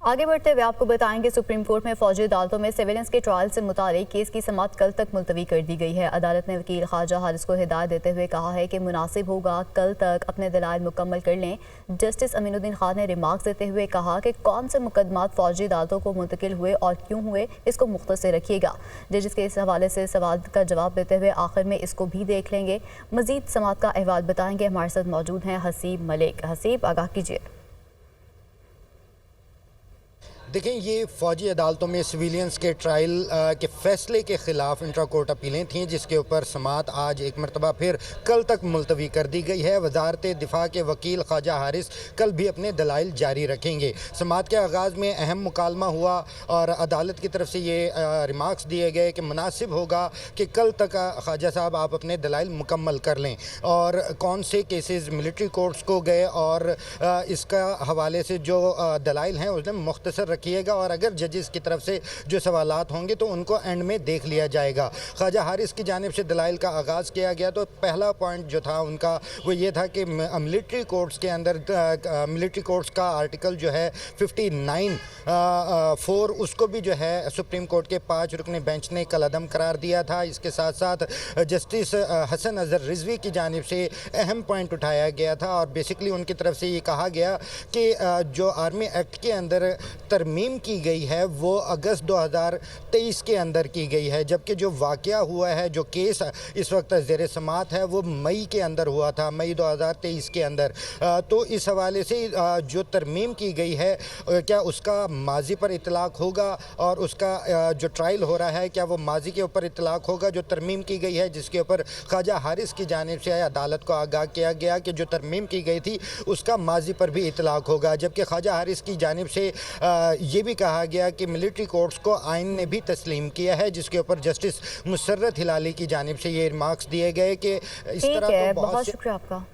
आगे बढ़ते हुए आपको बताएंगे सुप्रीम कोर्ट में फौजी अदालतों में सिविलियंस के ट्रायल से मुतालिक केस की समाअत कल तक मुलतवी कर दी गई है। अदालत ने वकील ख्वाजा हारिस को हिदायत देते हुए कहा है कि मुनासिब होगा कल तक अपने दलाइल मुकम्मल कर लें। जस्टिस अमीनुद्दीन खान ने रिमार्क्स देते हुए कहा कि कौन से मुकदमात फौजी अदालतों को मुंतकिल हुए और क्यों हुए इसको मुख्तसर रखिएगा। जजिस के इस हवाले से सवाल का जवाब देते हुए आखिर में इसको भी देख लेंगे। मजीद समाअत का अहवाल बताएंगे। हमारे साथ मौजूद हैं हसीब मलिक। हसीब, आगाह कीजिए। देखें, ये फ़ौजी अदालतों में सिविलियंस के ट्रायल के फ़ैसले के ख़िलाफ़ इंट्रा कोर्ट अपीलें थीं, जिसके ऊपर समाअत आज एक मरतबा फिर कल तक मुलतवी कर दी गई है। वजारत दिफा के वकील ख्वाजा हारिस कल भी अपने दलाइल जारी रखेंगे। समाअत के आगाज़ में अहम मुकालमा हुआ और अदालत की तरफ से ये रिमार्क्स दिए गए कि मुनासिब होगा कि कल तक ख्वाजा साहब आप अपने दलाइल मुकम्मल कर लें और कौन से केसेस मिलिट्री कोर्ट्स को गए और इसका हवाले से जो दलाइल हैं उसमें मुख्तसर रखिएगा और अगर जजेस की तरफ से जो सवालात होंगे तो उनको एंड में देख लिया जाएगा। ख्वाजा हारिस की जानिब से दलाइल का आगाज़ किया गया तो पहला पॉइंट जो था उनका वो ये था कि मिलिट्री कोर्ट्स के अंदर मिलिट्री कोर्ट्स का आर्टिकल जो है 59(4) उसको भी जो है सुप्रीम कोर्ट के 5 रुकनी बेंच ने कलअदम करार दिया था। इसके साथ साथ जस्टिस हसन अजहर रिजवी की जानिब से अहम पॉइंट उठाया गया था और बेसिकली उनकी तरफ से ये कहा गया कि जो आर्मी एक्ट के अंदर तरमीम की गई है वो अगस्त 2023 के अंदर की गई है, जबकि जो वाक़या हुआ है, जो केस इस वक्त ज़ेर समाअत है वो मई के अंदर हुआ था, मई 2023 के अंदर। तो इस हवाले से जो तरमीम की गई है क्या उसका माजी पर इतलाक़ होगा और उसका जो ट्रायल हो रहा है क्या वो माजी के ऊपर इतलाक़ होगा। जो तरमीम की गई है जिसके ऊपर ख्वाजा हारिस की जानिब से अदालत को आगाह किया गया कि जो तरमीम की गई थी उसका माजी पर भी इतलाक़ होगा, जबकि ख्वाजा हारिस की जानिब से ये भी कहा गया कि मिलिट्री कोर्ट्स को आइन ने भी तस्लीम किया है, जिसके ऊपर जस्टिस मुसर्रत हिलाली की जानिब से ये रिमार्क्स दिए गए कि इस तरह तो बहुत शुक्रिया आपका।